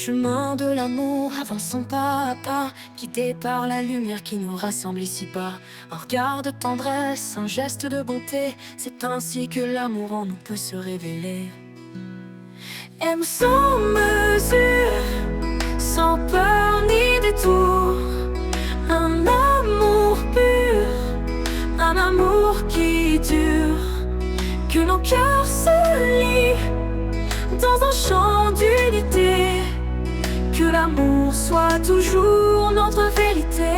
chemin de l'amour, avançons pas à pas, guidés par la lumière qui nous rassemble ici-bas. Un regard de tendresse, un geste de bonté, c'est ainsi que l'amour en nous peut se révéler. Aime sans mesure, sans peur ni détour, un amour pur, un amour qui dure, que nos cœurs se lient dans un chant d'unité, que l'amour soit toujours notre vérité.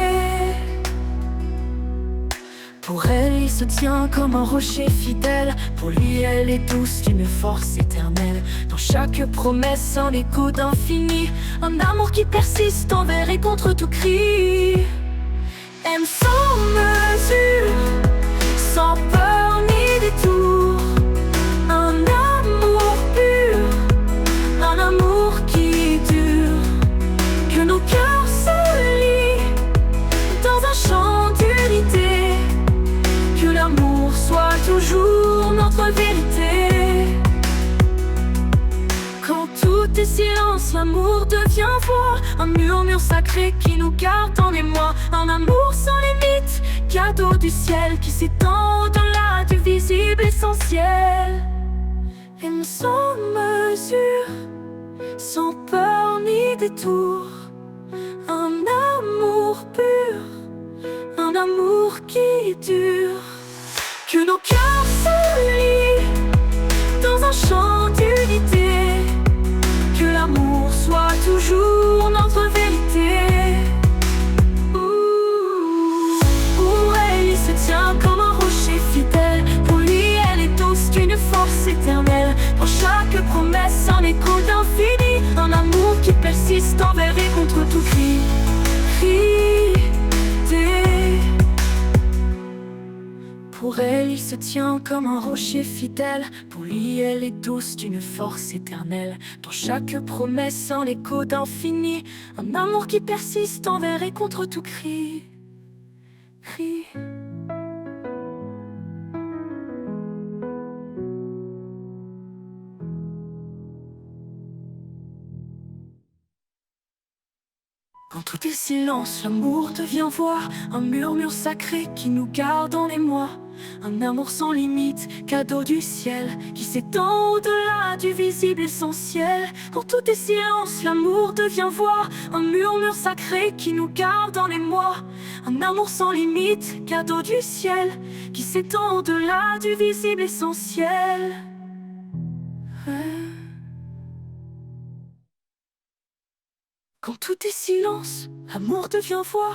Pour elle, il se tient comme un rocher fidèle. Pour lui, elle est douce d'une force éternelle. Dans chaque promesse, un écho d'infini, un amour qui persiste envers et contre tout cri. Aime sans mesure, sans peur ni détour, un amour pur, un amour qui dure, que nos cœurs se lient dans un chant d'unité, que l'amour soit toujours notre vérité. Quand tout est silence, l'amour devient voix, un murmure sacré qui nous garde en émoi. Un amour sans limite, cadeau du ciel qui s'étend au-delà du visible essentiel. Aime sans mesure, sans peur ni détour, un amour pur, un amour qui dure, que nos cœurs se lient dans un chant d'unité, que l'amour soit toujours notre vérité. Pour elle, il se tient comme un rocher fidèle. Pour lui, elle est douce d'une force éternelle. Dans chaque promesse, un écho d'infini, un amour qui persiste envers et contre tout cri. Pour elle, il se tient comme un rocher fidèle. Pour lui, elle est douce d'une force éternelle. Dans chaque promesse, un écho d'infini, un amour qui persiste envers et contre tout cri. Quand tout est silence, l'amour devient voix, un murmure sacré qui nous garde en émoi. Un amour sans limite, cadeau du ciel, qui s'étend au-delà du visible essentiel. Quand tout est silence, l'amour devient voix, un murmure sacré qui nous garde en émoi. Un amour sans limite, cadeau du ciel, qui s'étend au-delà du visible essentiel. Quand tout est silence, l'amour devient voix,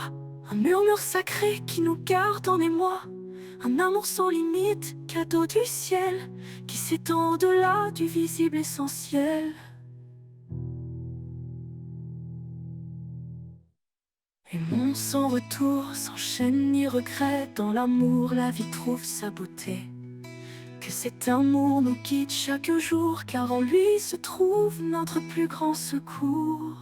un murmure sacré qui nous garde en émoi. Un amour sans limite, cadeau du ciel, qui s'étend au-delà du visible essentiel. Aimons sans retour, sans chaîne ni regret. Dans l'amour, la vie trouve sa beauté. Que cet amour nous guide chaque jour, car en lui se trouve notre plus grand secours.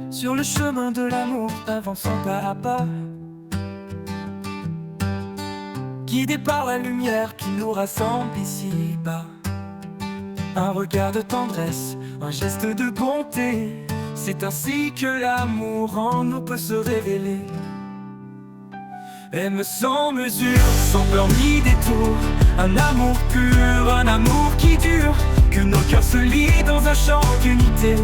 Sur le chemin de l'amour, avançons pas à pas, guidés par la lumière qui nous rassemble ici-bas. Un regard de tendresse, un geste de bonté, c'est ainsi que l'amour en nous peut se révéler. Aime sans mesure, sans peur ni détour, un amour pur, un amour qui dure, que nos cœurs se lient dans un chant d'unité,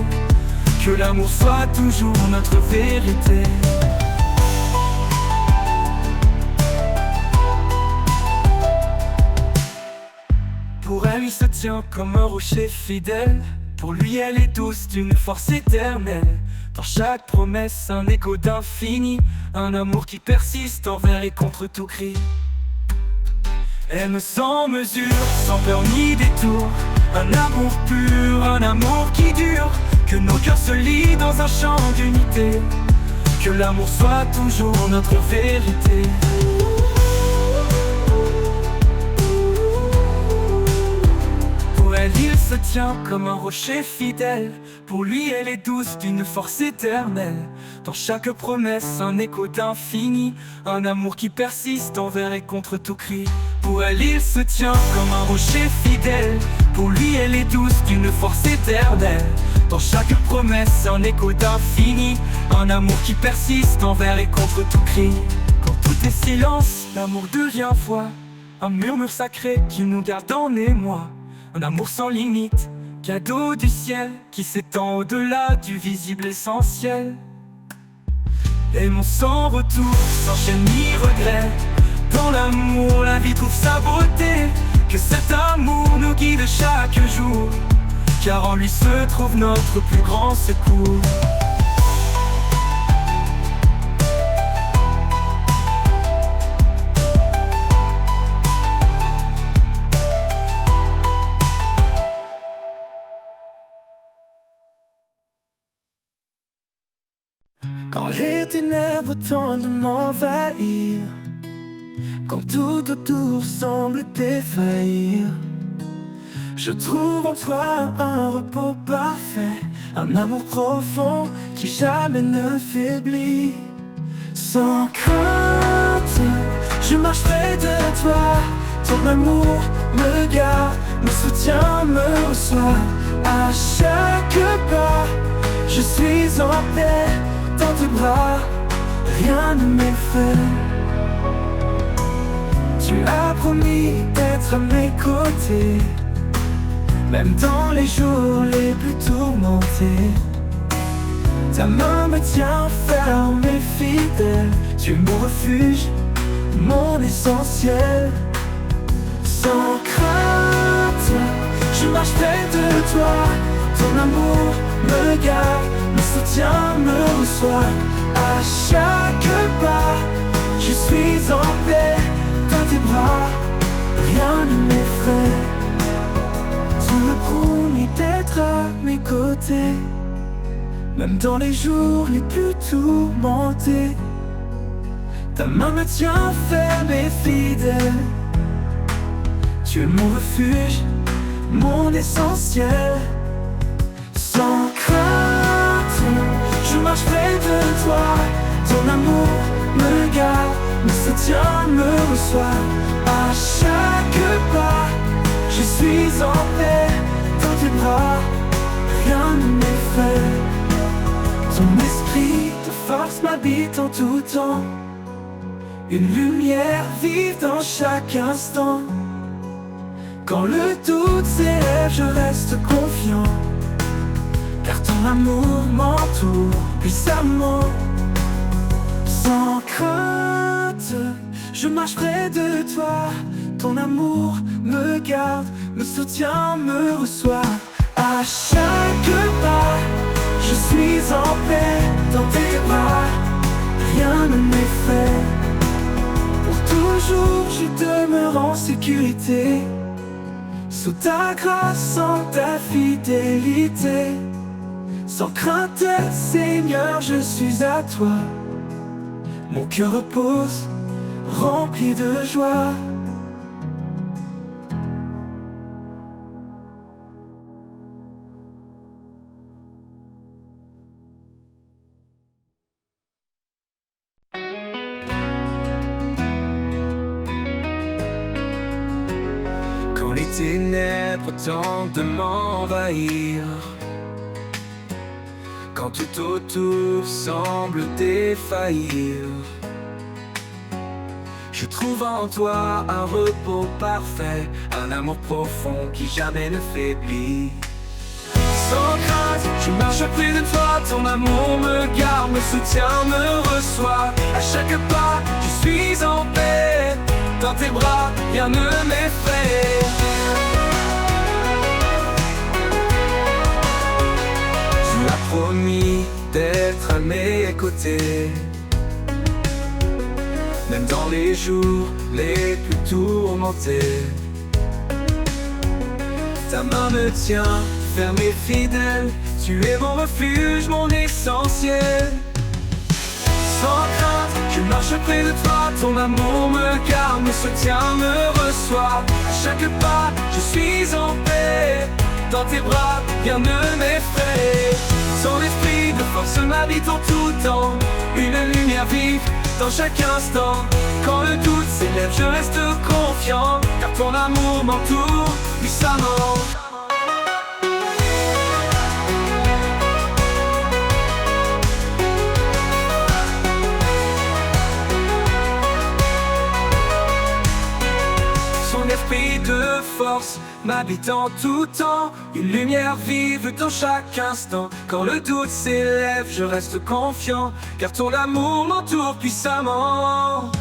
que l'amour soit toujours notre vérité. Pour elle, il se tient comme un rocher fidèle. Pour lui, elle est douce d'une force éternelle. Dans chaque promesse, un écho d'infini, un amour qui persiste envers et contre tout cri. Aime sans mesure, sans peur ni détour, un amour pur, un amour qui dure, que nos cœurs se lient dans un chant d'unité, que l'amour soit toujours notre vérité. Pour elle, il se tient comme un rocher fidèle. Pour lui elle est douce d'une force éternelle. Dans chaque promesse un écho d'infini, un amour qui persiste envers et contre tout cri. Pour elle il se tient comme un rocher fidèle. Pour lui elle est douce d'une force éternelle. Dans chaque promesse un écho d'infini, un amour qui persiste envers et contre tout cri. Quand tout est silence, l'amour devient voix, un murmure sacré qui nous garde en émoi. Un amour sans limite, cadeau du ciel, qui s'étend au-delà du visible essentiel. Aimons sans retour, sans chaîne ni regret. Dans l'amour, la vie trouve sa beauté. Que cet amour nous guide chaque jour, car en lui se trouve notre plus grand secours. Quand les ténèbres tentent de m'envahir, quand tout autour semble défaillir, je trouve en toi un repos parfait, un amour profond qui jamais ne faiblit. Sans crainte, je marche près de toi, ton amour me garde, me soutient, me reçoit. À chaque pas, je suis en paix dans tes bras, rien ne m'effraie. Tu as promis d'être à mes côtés, même dans les jours les plus tourmentés. Ta main me tient ferme et fidèle. Tu es mon refuge, mon essentiel. Sans crainte, je marche près de toi, ton amour me garde, me soutient, me reçoit. À chaque pas, je suis en paix dans tes bras, rien ne m'effraie. Tu me promis d'être à mes côtés, même dans les jours les plus tourmentés. Ta main me tient ferme et fidèle. Tu es mon refuge, mon essentiel. Sans crainte, je marche près de toi, ton amour me garde, me soutient, me reçoit. À chaque pas, je suis en paix dans tes bras, rien ne m'effraie. Ton esprit de force m'habite en tout temps, une lumière vive dans chaque instant. Quand le doute s'élève, je reste confiant, car ton amour m'entoure puissamment. Sans crainte, je marche près de toi, ton amour me garde, me soutient, me reçoit. À chaque pas, je suis en paix dans tes bras, rien ne m'effraie. Pour toujours, je demeure en sécurité, sous ta grâce, en ta fidélité. Sans crainte, Seigneur, je suis à toi. Mon cœur repose, rempli de joie. Quand les ténèbres tentent de m'envahir, quand tout autour semble défaillir, je trouve en toi un repos parfait, un amour profond qui jamais ne faiblit. Sans crainte, je marche près de toi, ton amour me garde, me soutient, me reçoit. À chaque pas, je suis en paix, dans tes bras, rien ne m'effraie. Tu as promis d'être à mes côtés, même dans les jours les plus tourmentés. Ta main me tient ferme et fidèle, tu es mon refuge, mon essentiel. Sans crainte, je marche près de toi, ton amour me garde, me soutient, me reçoit. À chaque pas, je suis en paix, dans tes bras, rien ne m'effraie. Son esprit de force m'habite en tout temps, une lumière vive dans chaque instant. Quand le doute s'élève, je reste confiant, car ton amour m'entoure puissamment. Son esprit de force m'habite en tout temps, une lumière vive dans chaque instant. Quand le doute s'élève, je reste confiant, car ton amour m'entoure puissamment.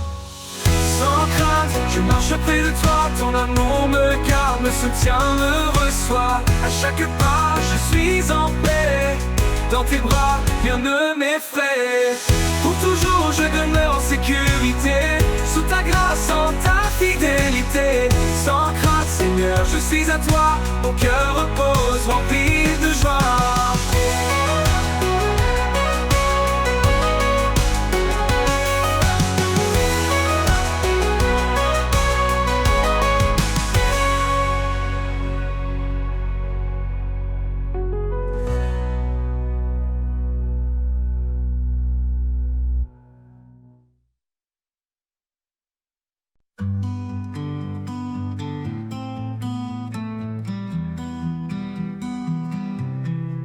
Sans crainte, je marche près de toi, ton amour me garde, me soutient, me reçoit. À chaque pas, je suis en paix, dans tes bras, rien ne m'effraie. Pour toujours, je demeure en sécurité, sous ta grâce, en ta fidélité. Sans crainte, Seigneur, je suis à toi, mon cœur repose, rempli de joie.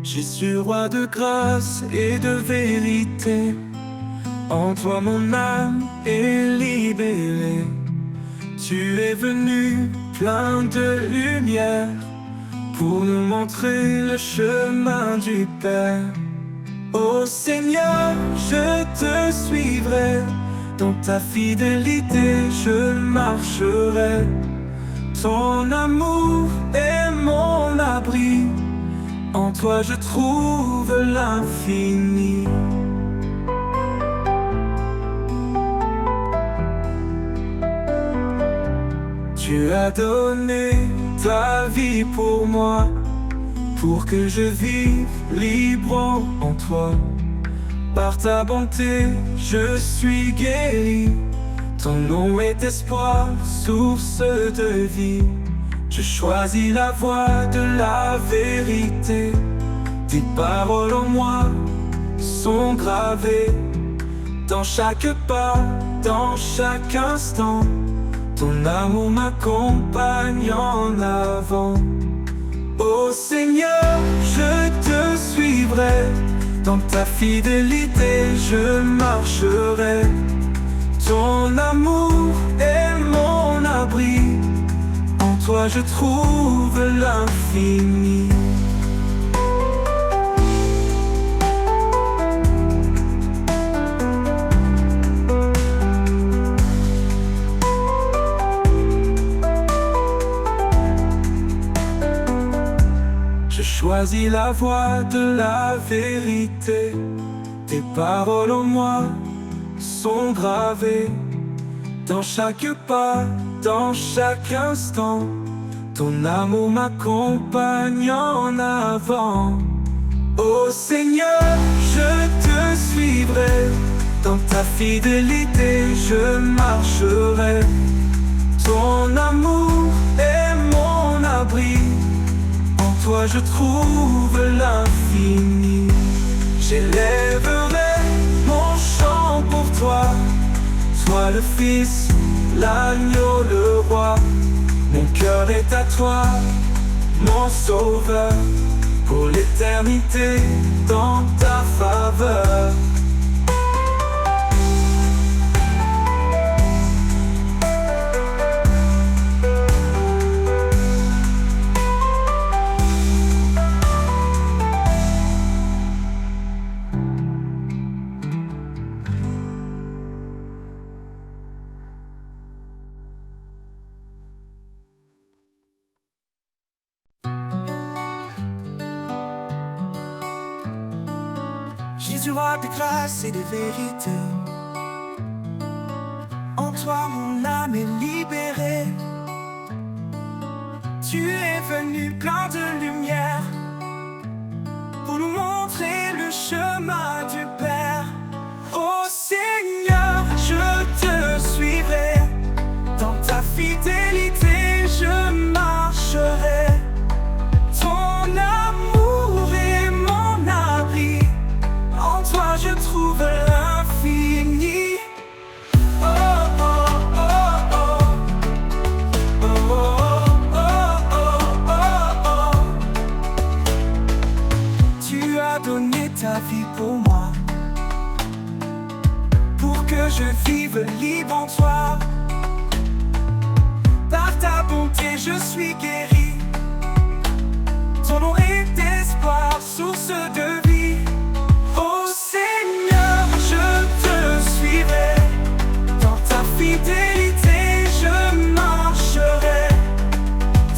Jésus, roi de grâce et de vérité, en toi mon âme est libérée. Tu es venu plein de lumière, pour nous montrer le chemin du Père. Ô Seigneur, je te suivrai, dans ta fidélité je marcherai. Ton amour est mon abri, en toi je trouve l'infini. Tu as donné ta vie pour moi, pour que je vive libre en toi. Par ta bonté, je suis guéri. Ton nom est espoir, source de vie. Je choisis la voie de la vérité. Tes paroles en moi sont gravées, dans chaque pas, dans chaque instant. Ton amour m'accompagne en avant. Ô Seigneur, je te suivrai, dans ta fidélité je marcherai. Ton amour est mon abri, en toi je trouve l'infini. Je choisis la voie de la vérité. Tes paroles en moi sont gravées, dans chaque pas, dans chaque instant. Ton amour m'accompagne en avant. Ô Seigneur, je te suivrai, dans ta fidélité je marcherai. Ton amour est mon abri, en toi je trouve l'infini. J'élèverai mon chant pour toi, toi le Fils, l'agneau, le roi. Mon cœur est à toi, mon sauveur, pour l'éternité dans ta faveur. Jésus, roi de grâce et de vérité, en toi mon âme est libérée. Tu es venu plein de lumière, pour nous montrer le chemin du Père. Ô Seigneur, je te suivrai, dans ta fidélité je marcherai. Ton je vive libre en toi. Par ta bonté je suis guéri. Ton nom est espoir, source de vie. Ô Seigneur, je te suivrai. Dans ta fidélité je marcherai.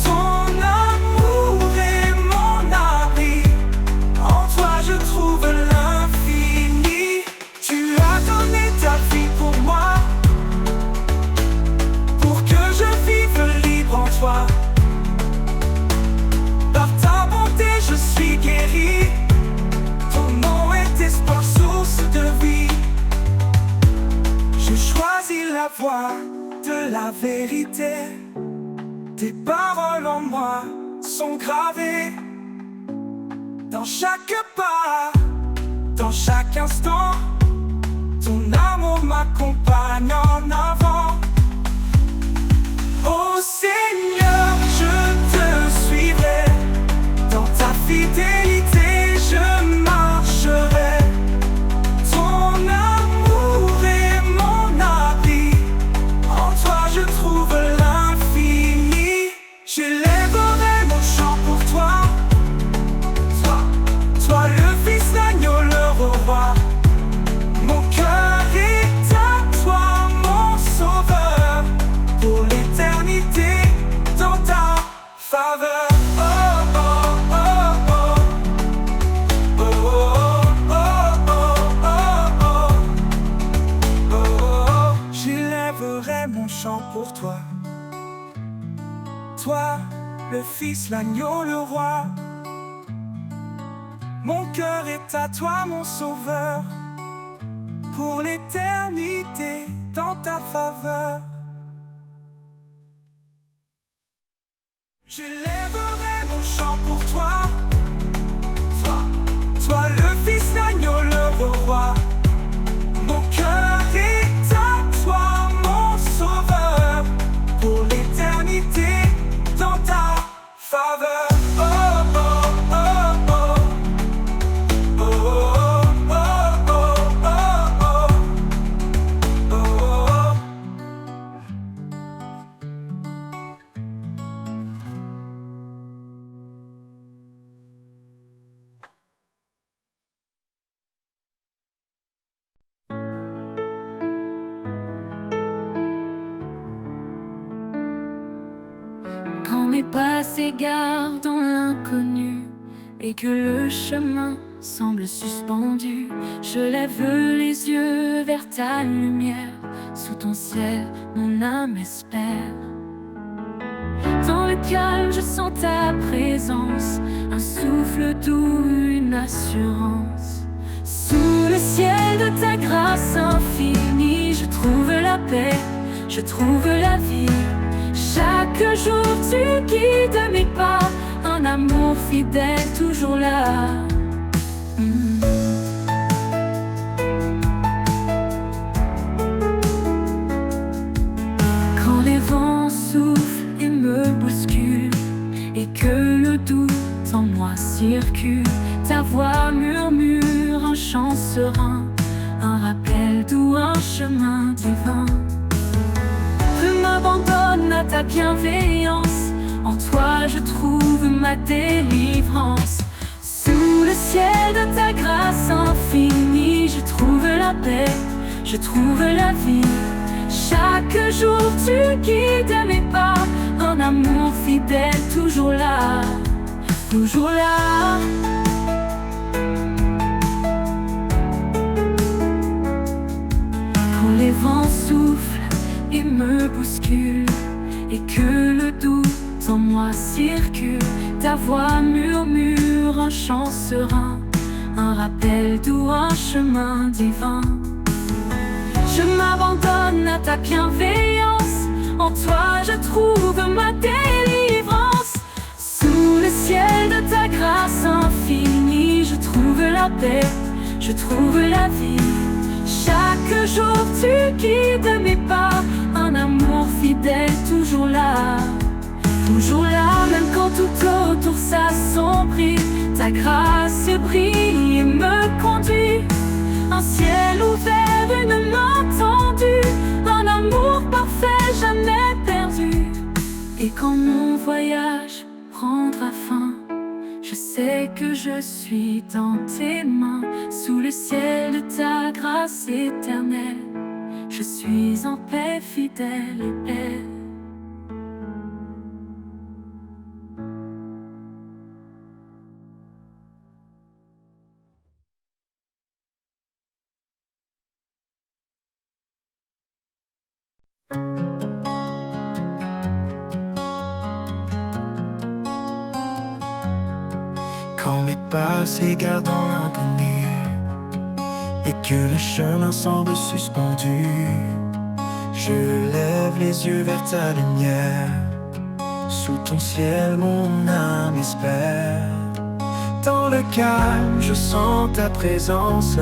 Ton amour est mon abri. En toi je trouve l'infini. Tu as donné ta vie pour moi, pour que je vive libre en toi. Par ta bonté je suis guéri. Ton nom est espoir, source de vie. Je choisis la voie de la vérité. Tes paroles en moi sont gravées. Dans chaque pas, dans chaque instant, ton amour m'accompagne en avant. Ô Seigneur, je te suivrai. Dans ta fidélité je marcherai. Ton amour est mon abri. En toi je trouve l'infini. J'élèverai mon chant pour toi. Toi le Fils d'agneau, le roi. Mon cœur est à toi, mon sauveur. Pour l'éternité, dans ta faveur. Oh, oh, oh, oh. Oh, oh, oh, oh, oh, oh, oh. J'élèverai mon chant pour toi. Toi, le Fils, l'agneau, le roi. Mon cœur est à toi, mon sauveur. Pour l'éternité, dans ta faveur. J'élèverai mon chant pour toi. Toi le Fils d'agneau, le roi. Mon cœur est à toi, mon sauveur. Pour l'éternité, dans ta faveur. Oh, oh, oh, oh. Oh, oh, oh, oh, oh, oh, oh. Quand mes pas s'égarent dans l'inconnu et que le chemin semble suspendu, je lève les yeux vers ta lumière. Sous ton ciel, mon âme espère. Dans le calme, je sens ta présence, un souffle doux, une assurance. Sous le ciel de ta grâce infinie, je trouve la paix, je trouve la vie. Chaque jour tu guides mes pas, un amour fidèle toujours là. Quand les vents soufflent et me bousculent, et que le doute en moi circule, ta voix murmure un chant serein, un rappel doux, un chemin divin. Je m'abandonne à ta bienveillance, en toi je trouve ma délivrance. Sous le ciel de ta grâce infinie, je trouve la paix, je trouve la vie. Chaque jour tu guides mes pas, un amour fidèle toujours là, toujours là. Quand les vents soufflent et me bousculent, et que le doute en moi circule, ta voix murmure un chant serein, un rappel doux, un chemin divin. Je m'abandonne à ta bienveillance, en toi je trouve ma délivrance. Sous le ciel de ta grâce infinie, je trouve la paix, je trouve la vie. Chaque jour tu guides mes pas, un amour fidèle toujours là, toujours là. Même quand tout autour s'assombrit, ta grâce brille et me conduit. Un ciel ouvert, une main tendue, sais que je suis dans tes mains, sous le ciel de ta grâce éternelle. Je suis en paix, fidèle et belle. Quand mes pas s'égarent dans l'inconnu et que le chemin semble suspendu, je lève les yeux vers ta lumière. Sous ton ciel, mon âme espère. Dans le calme, je sens ta présence,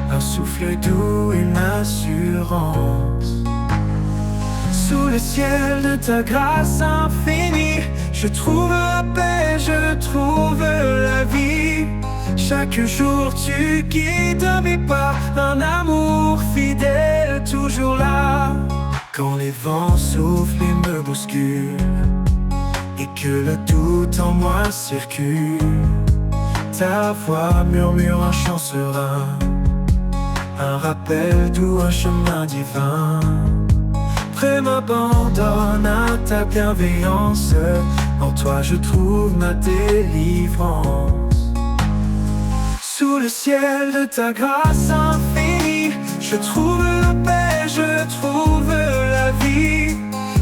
un souffle doux, une assurance. Sous le ciel de ta grâce infinie, je trouve la paix, je trouve la vie. Chaque jour tu guides mes pas, un amour fidèle toujours là. Quand les vents soufflent et me bousculent, et que le doute en moi circule, ta voix murmure un chant serein, un rappel doux, un chemin divin. Près m'abandonne à ta bienveillance, en toi je trouve ma délivrance. Sous le ciel de ta grâce infinie, je trouve la paix, je trouve la vie.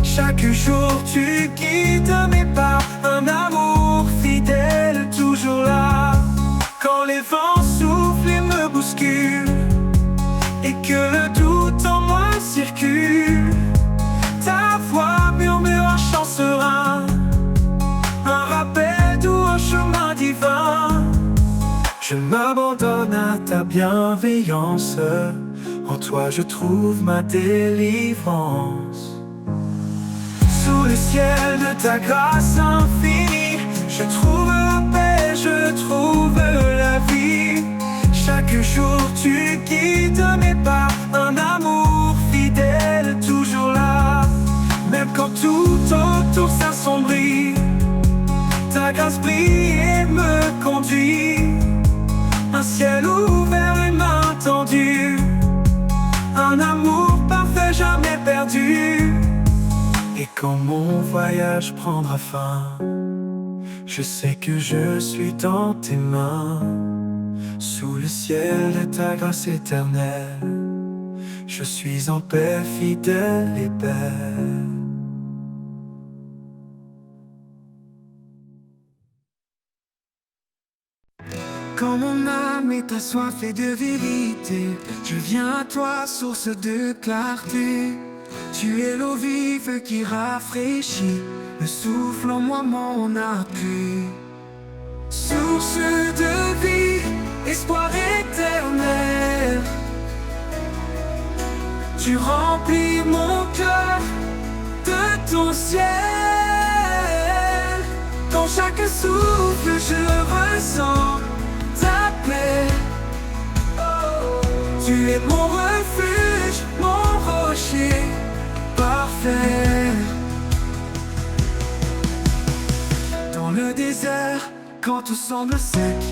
Chaque jour tu guides mes pas, un amour fidèle toujours là. Quand les vents soufflent et me bousculent, et que le doute en moi circule, ta voix murmure un chant serein, un rappel doux, un chemin divin. Je m'abandonne à ta bienveillance, en toi je trouve ma délivrance. Sous le ciel de ta grâce infinie, je trouve la paix, je trouve la vie. Chaque jour tu guides mes pas, un amour fidèle toujours là. Même quand tout autour s'assombrit, ta grâce brille et me conduit. Un ciel ouvert, une main tendue, un amour parfait jamais perdu. Et quand mon voyage prendra fin, je sais que je suis dans tes mains. Sous le ciel de ta grâce éternelle, je suis en paix, fidèle et belle. Quand mon âme est assoiffée de vérité, je viens à toi, source de clarté. Tu es l'eau vive qui rafraîchit, le souffle en moi mon appui. Source de vie, espoir éternel, tu remplis mon cœur de ton ciel. Dans chaque souffle je ressens ta paix. Tu es mon refuge, mon rocher parfait. Dans le désert, quand tout semble sec,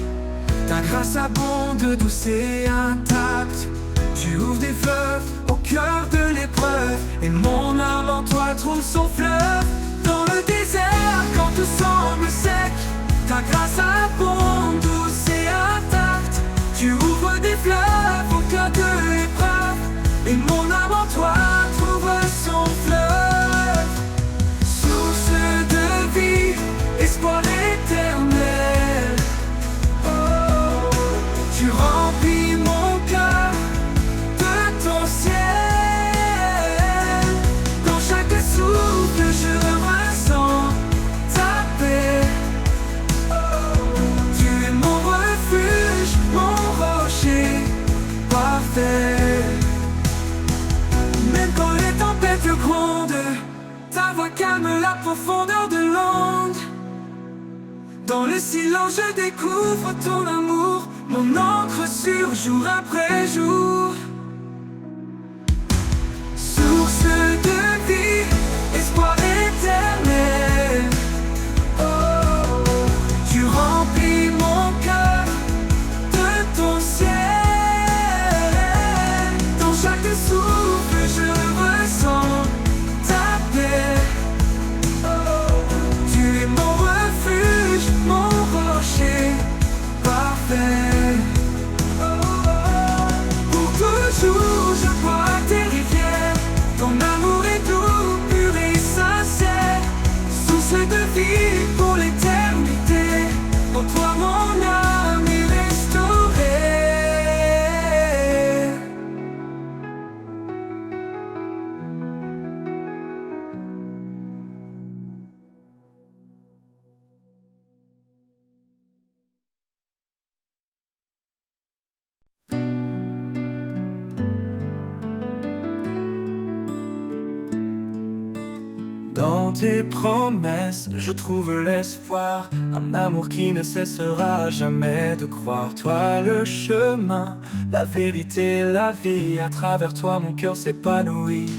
ta grâce abonde, douce et intacte. Tu ouvres des fleuves au cœur de l'épreuve, et mon âme en toi trouve son fleuve. Dans le désert, quand tout semble sec, ta grâce abonde, douce et intacte. Tu ouvres des fleuves au cœur de l'épreuve, et mon âme en toi trouve son fleuve. Source de vie, espoir éternel, tu remplis mon cœur de ton ciel. Dans chaque souffle je ressens ta paix. Tu es mon refuge, mon rocher parfait. Même quand les tempêtes grondent, ta voix calme la profondeur de l'onde. Dans le silence je découvre ton amour, mon encre sûre jour après jour. Source de vie, espoir éternel, tu remplis tes promesses, je trouve l'espoir. Un amour qui ne cessera jamais de croire. Toi le chemin, la vérité, la vie. À travers toi mon cœur s'épanouit.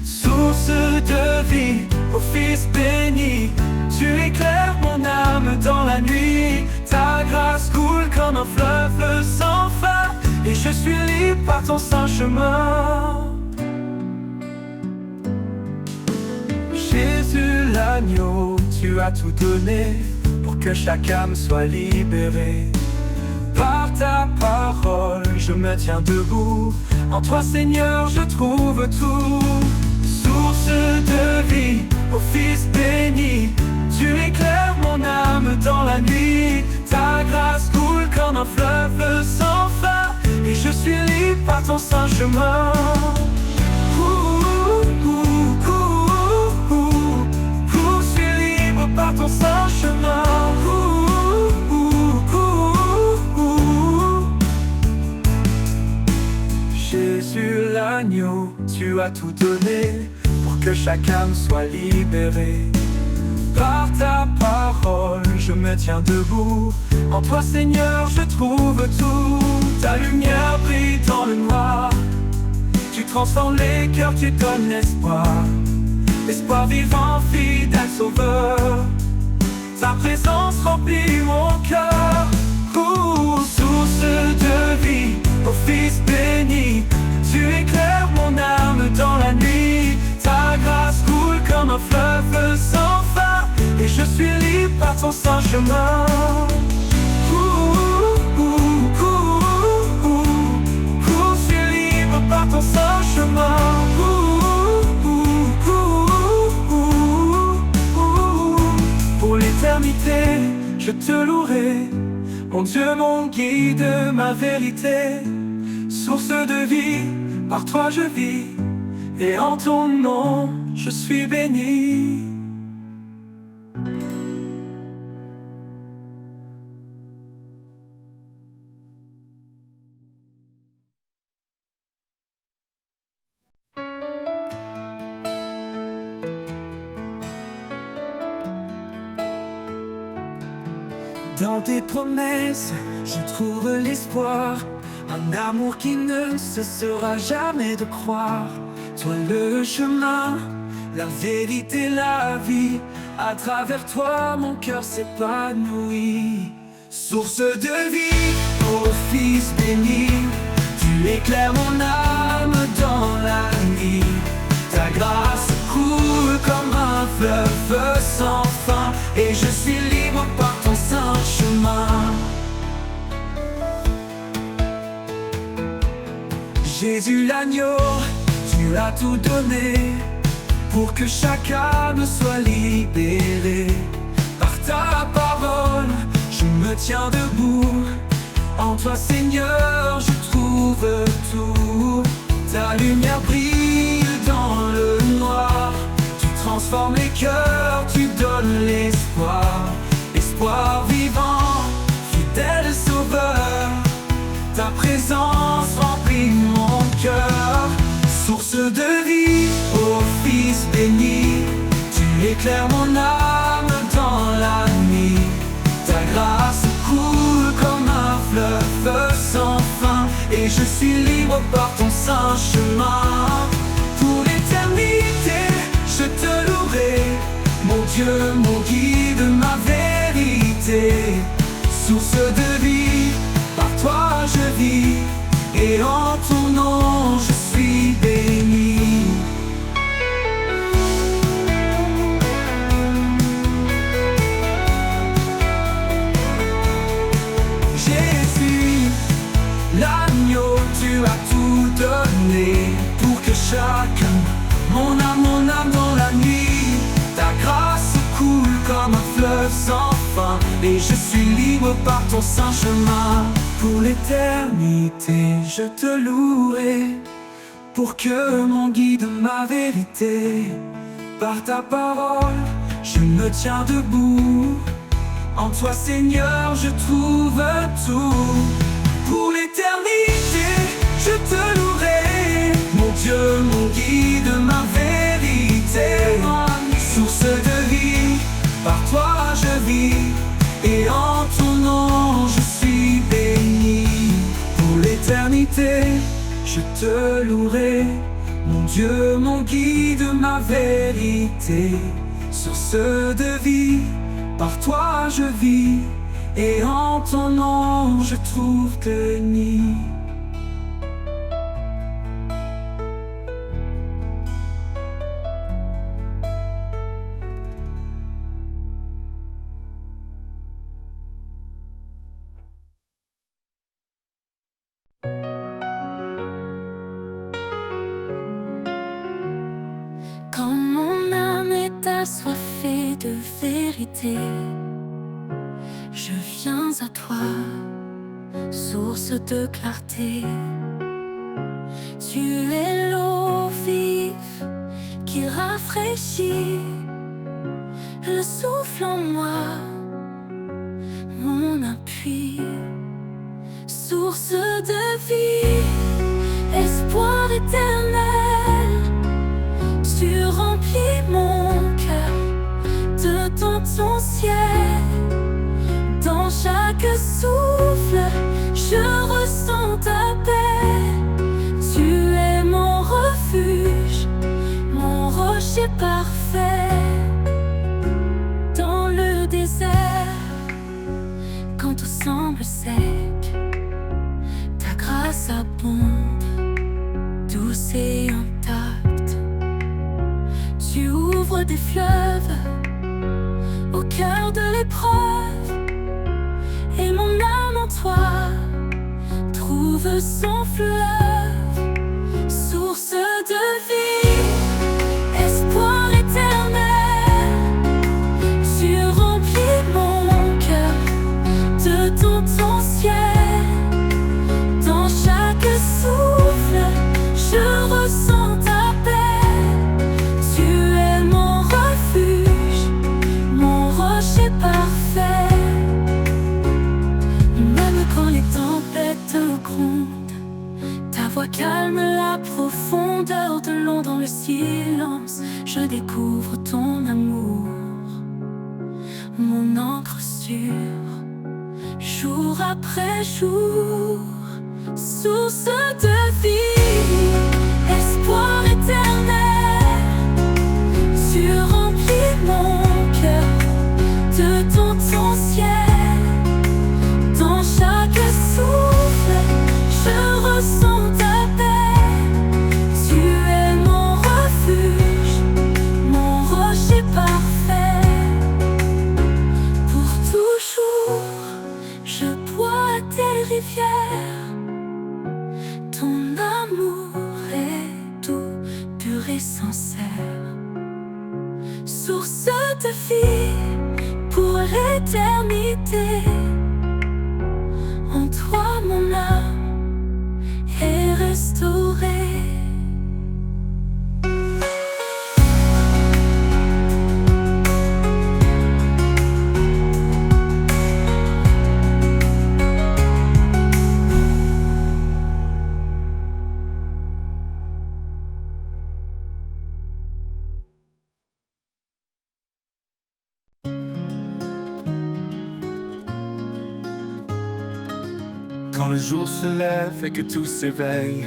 Source de vie, ô Fils béni, tu éclaires mon âme dans la nuit. Ta grâce coule comme un fleuve sans fin, et je suis libre par ton saint chemin. Jésus l'agneau, tu as tout donné pour que chaque âme soit libérée. Par ta parole, je me tiens debout. En toi, Seigneur, je trouve tout. Source de vie, ô Fils béni, tu éclaires mon âme dans la nuit. Ta grâce coule comme un fleuve sans fin, et je suis libre par ton saint chemin. Je suis libre par ton saint chemin. Jésus l'agneau, tu as tout donné pour que chaque âme soit libérée. Par ta parole, je me tiens debout. En toi, Seigneur, je trouve tout. Ta lumière brille dans le noir. Tu transformes les cœurs, tu donnes l'espoir. Espoir vivant, fidèle sauveur. Ta présence remplit mon cœur. Source de vie, ô Fils béni, tu éclaires mon âme dans la nuit. Ta grâce coule comme un fleuve sans fin, et je suis libre par ton saint chemin. Je suis libre par ton saint chemin. Pour l'éternité, je te louerai, mon Dieu, mon guide, ma vérité. Source de vie, par toi je vis, et en ton nom je suis béni. Dans tes promesses, je trouve l'espoir. Un amour qui ne cessera jamais de croire. Toi le chemin, la vérité, la vie. À travers toi mon cœur s'épanouit. Source de vie, ô Fils béni, tu éclaires mon âme dans la nuit. Ta grâce coule comme un fleuve sans fin, et je suis libre par ton saint chemin. Jésus l'agneau, tu as tout donné pour que chaque âme soit libérée. Par ta parole, je me tiens debout. En toi, Seigneur, je trouve tout. Ta lumière brille dans le noir. Tu transformes les cœurs, tu donnes l'espoir. Espoir vivant, fidèle sauveur. Ta présence remplit mon cœur. Source de vie, ô Fils béni, tu éclaires mon âme dans la nuit. Ta grâce coule comme un fleuve sans fin, et je suis libre par ton saint chemin. Pour l'éternité, je te louerai, mon Dieu, mon guide, ma vérité. Source de vie, par toi je vis, et en ton nom je suis béni. Jésus, l'agneau, tu as tout donné pour que chacun, mon âme dans la nuit. Ta grâce coule comme un fleuve sans fin, et je suis libre par ton saint chemin. Pour l'éternité, je te louerai, pour que mon guide, ma vérité. Par ta parole, je me tiens debout. En toi, Seigneur, je trouve tout. Pour l'éternité, je te louerai, mon Dieu, mon guide, ma vérité. Source vérité, je te louerai. Mon Dieu, mon guide, ma vérité, source de vie, par toi je vis, et en ton nom je trouve le nid. Quand mon âme est assoiffée de vérité, je viens à toi, source de clarté. Tu es l'eau vive qui rafraîchit, le souffle en moi, mon appui. Source de vie, espoir éternel, tu remplis mon cœur de ton ciel. Dans chaque souffle, je ressens ta paix. Tu es mon refuge, mon rocher parfait. Dans le désert, quand tout semble sec, ta grâce abonde, douce et intacte. Tu ouvres des fleuves au cœur de l'épreuve, et mon âme en toi trouve son fleuve. Source de vie, espoir éternel, tu remplis mon cœur de ton ciel. Dans chaque souffle, je ressens ta paix. Tu es mon refuge, mon rocher parfait. Même quand les tempêtes grondent, ta voix calme la profondeur de l'ombre. Dans le silence, je découvre ton amour, mon encre sûre, jour après jour. Source de vie, espoir éternel, tu remplis mon cœur de ton ciel. Dans chaque souffle, je ressens ta paix. Tu es mon refuge, mon rocher parfait. Pour toujours, je bois à tes rivières. Ton amour est doux, pur et sincère. Source de vie pour l'éternité. En toi mon âme est restaurée. Quand le jour se lève et que tout s'éveille,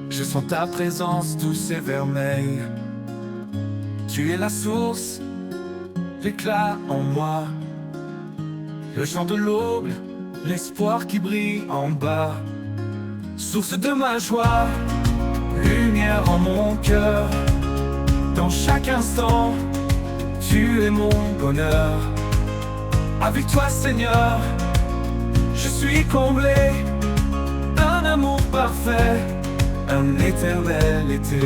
je sens ta présence douce et vermeille. Tu es la source, l'éclat en moi, le chant de l'aube, l'espoir qui brille en bas. Source de ma joie, lumière en mon cœur. Dans chaque instant, tu es mon bonheur. Avec toi Seigneur, je suis comblé d'un amour parfait, un éternel été.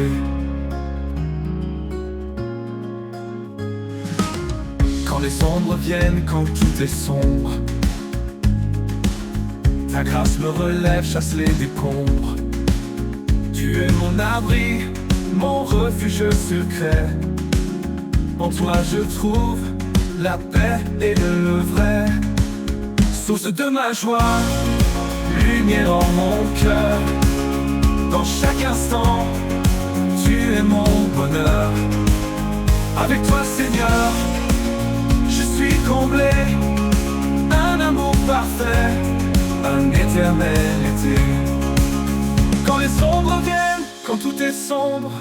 Quand les ombres viennent, quand tout est sombre, ta grâce me relève, chasse les décombres. Tu es mon abri, mon refuge secret. En toi je trouve la paix et le vrai. Source de ma joie, lumière en mon cœur. Dans chaque instant, tu es mon bonheur. Avec toi Seigneur, je suis comblé, un amour parfait, un éternel éternel été. Quand les ombres viennent, quand tout est sombre,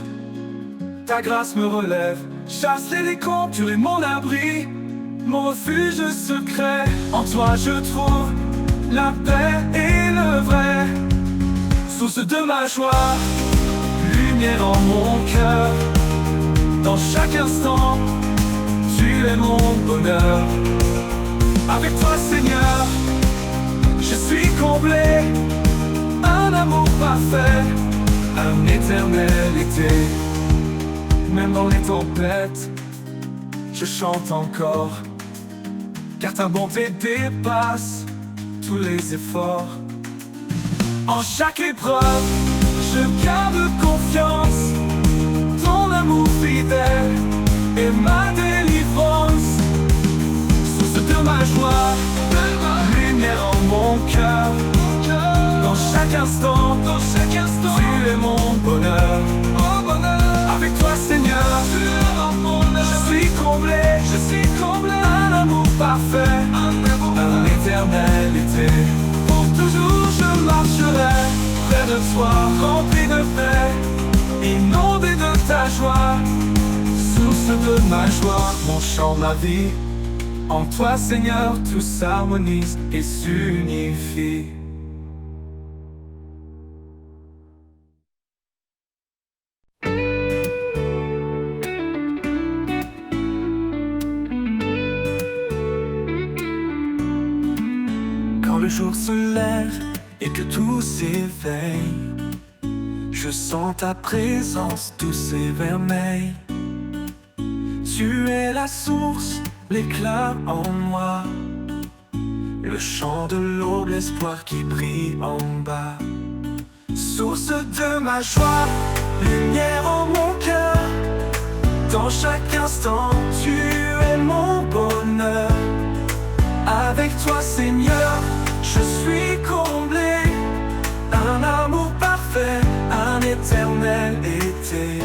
ta grâce me relève, chasse les décombres, tu es mon abri, mon refuge secret. En toi je trouve la paix et le vrai, source de ma joie, lumière en mon cœur. Dans chaque instant, tu es mon bonheur. Avec toi Seigneur, je suis comblé, un amour parfait, un éternel été. Même dans les tempêtes, je chante encore, car ta bonté dépasse tous les efforts. En chaque épreuve, je garde confiance, ton amour fidèle est ma délivrance, source de ma joie, lumière en mon cœur. Dans chaque instant, tu es mon bonheur. Avec toi Seigneur, je suis comblé, un amour parfait, un éternel été. Pour toujours je marcherai près de toi, rempli de paix, inondé de ta joie, source de ma joie, mon chant, ma vie. En toi Seigneur, tout s'harmonise et s'unifie. Quand le jour se lève et que tout s'éveille, je sens ta présence douce et vermeille. Tu es la source, l'éclat en moi, le chant de l'aube, l'espoir qui brille en bas. Source de ma joie, lumière en mon cœur. Dans chaque instant, tu es mon bonheur. Avec toi Seigneur, je suis comblé, un amour parfait, un éternel été.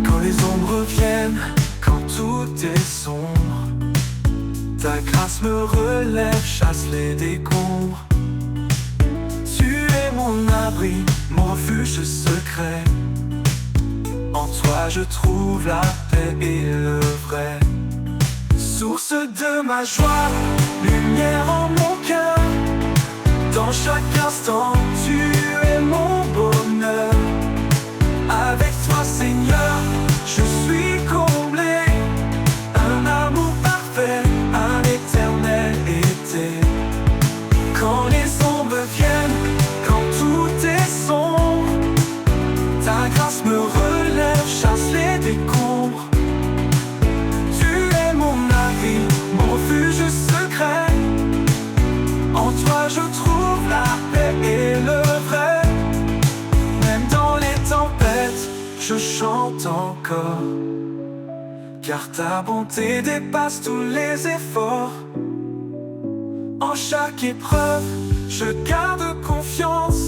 Quand les ombres viennent, quand tout est sombre, ta grâce me relève, chasse les décombres. Tu es mon abri, mon refuge secret. En toi je trouve la paix et le vrai, source de ma joie, lumière en mon cœur. Dans chaque instant, tu es mon bonheur. Avec toi Seigneur, je suis comblé, un amour parfait, un éternel été. Quand les ombres viennent, quand tout est sombre, ta grâce me relève, chasse les décombres. Tu es mon abri, mon refuge secret. En toi je trouve la paix et le vrai. Même dans les tempêtes, je chante encore, car ta bonté dépasse tous les efforts. En chaque épreuve, je garde confiance,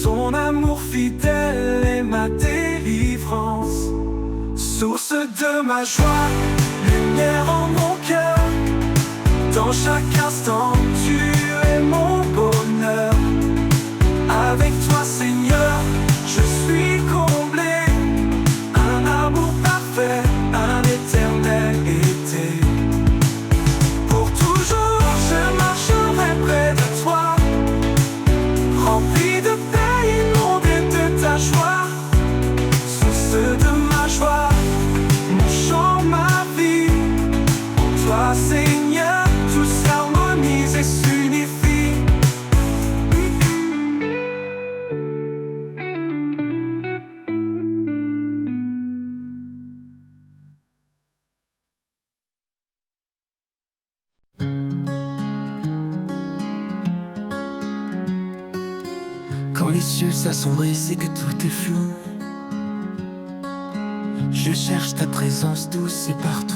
ton amour fidèle est ma délivrance. Source de ma joie, lumière en mon cœur. Dans chaque instant, tu es mon bonheur. Avec toi Seigneur, je suis comblé, un amour parfait, un éternel été. Pour toujours je marcherai près de toi, rempli de paix, inondé de ta joie, source de ma joie, mon chant, ma vie. En toi Seigneur, tout s'harmonise et s'unifie. Quand les cieux s'assombrissent et que tout est flou, je cherche ta présence douce et partout.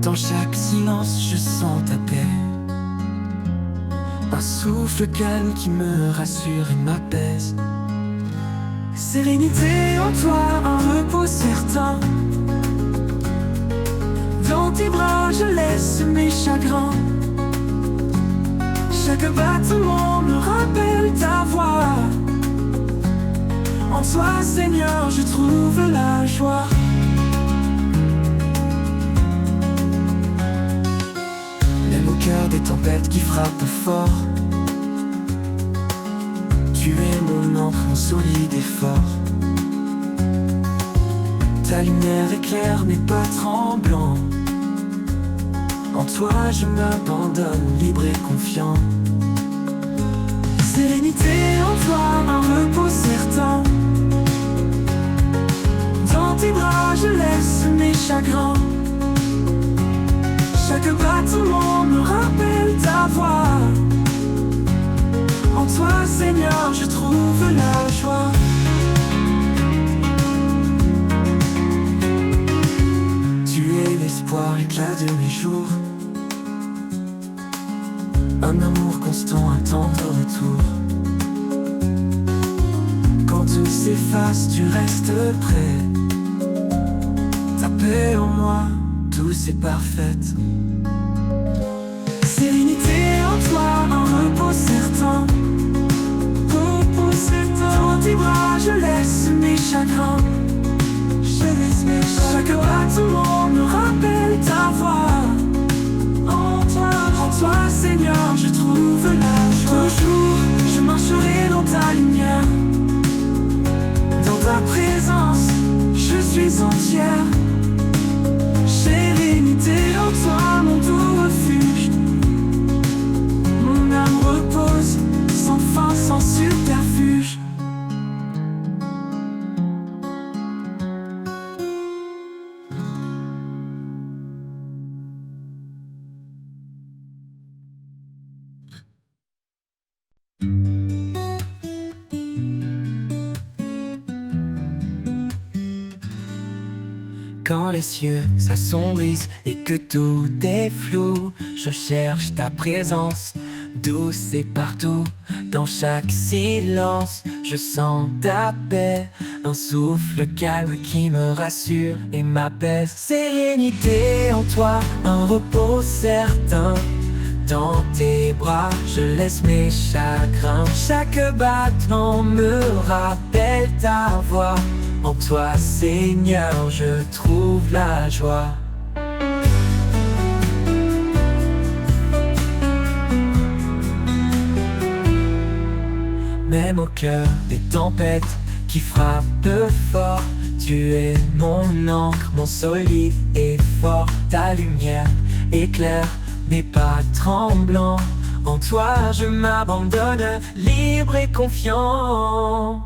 Dans chaque silence, je sens ta paix, un souffle calme qui me rassure et m'apaise. Sérénité en toi, un repos certain. Dans tes bras je laisse mes chagrins. Chaque battement me rappelle ta voix. En toi Seigneur je trouve la joie. Même au cœur des tempêtes qui frappent fort, tu es mon ancre, mon solide et fort. Ta lumière éclaire mes pas tremblants. En toi je m'abandonne, libre et confiant. Sérénité en toi, un repos certain. Dans tes bras je laisse mes chagrins. Chaque battement me rappelle ta voix. En toi Seigneur je trouve la joie. Tu es l'espoir, l'éclat de mes jours. Un amour constant, un tendre retour. Quand tout s'efface, tu restes près. Ta paix en moi, douce et parfaite. Sérénité en toi, un repos certain. Repos certain. Dans tes bras, je laisse mes chagrins. Chaque battement me rappelle ta voix. En toi, Seigneur, je trouve la joie. Toujours, je marcherai dans ta lumière. Dans ta présence, je suis entière. Sérénité en toi, mon doux refuge. Mon âme repose, sans fin, sans subterfuge. Quand les cieux s'assombrissent et que tout est flou, je cherche ta présence, douce et partout. Dans chaque silence, je sens ta paix, un souffle calme qui me rassure et m'apaise. Sérénité en toi, un repos certain. Dans tes bras, je laisse mes chagrins. Chaque battement me rappelle ta voix. En toi, Seigneur, je trouve la joie. Même au cœur des tempêtes qui frappent fort, tu es mon encre, mon solide et fort. Ta lumière éclaire mes pas tremblants. En toi, je m'abandonne, libre et confiant.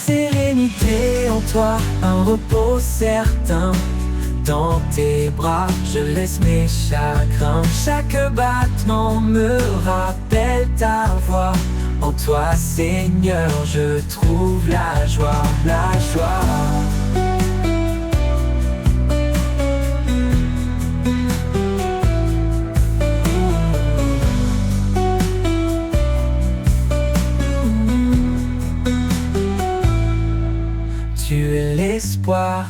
Sérénité en toi, un repos certain. Dans tes bras, je laisse mes chagrins. Chaque battement me rappelle ta voix. En toi, Seigneur, je trouve la joie, la joie. Tu es l'espoir,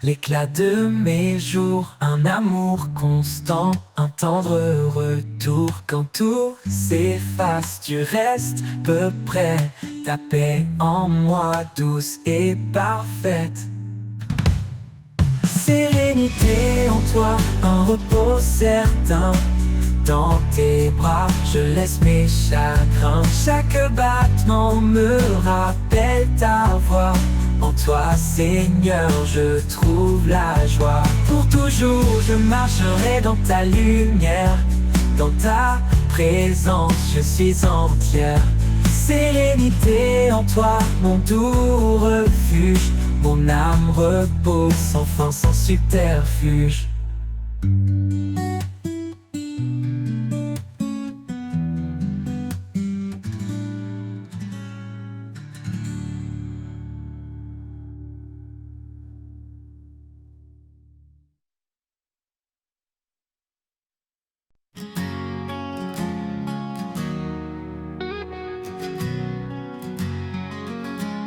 l'éclat de mes jours, un amour constant, un tendre retour. Quand tout s'efface, tu restes peu près, ta paix en moi, douce et parfaite. Sérénité en toi, un repos certain. Dans tes bras, je laisse mes chagrins. Chaque battement me rappelle ta voix. En toi, Seigneur, je trouve la joie. Pour toujours, je marcherai dans ta lumière. Dans ta présence, je suis entière. Sérénité en toi, mon doux refuge. Mon âme repose sans fin, sans subterfuge.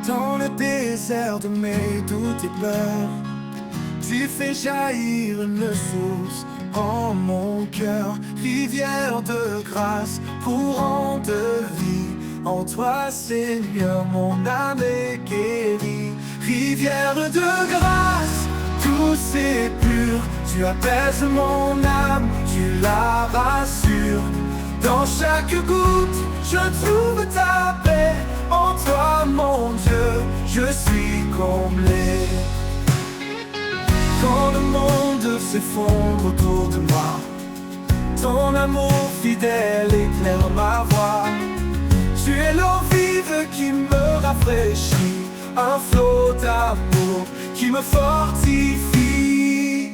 Dans le désert de mes doutes et peurs, tu fais jaillir une source en mon cœur, rivière de grâce, courant de vie. En toi, Seigneur, mon âme est guérie. Rivière de grâce, douce et pure, tu apaises mon âme, tu la rassures. Dans chaque goutte, je trouve ta paix. En toi, mon Dieu, je suis comblé. Quand le monde s'effondre autour de moi, ton amour fidèle éclaire ma voie. Tu es l'eau vive qui me rafraîchit, un flot d'amour qui me fortifie.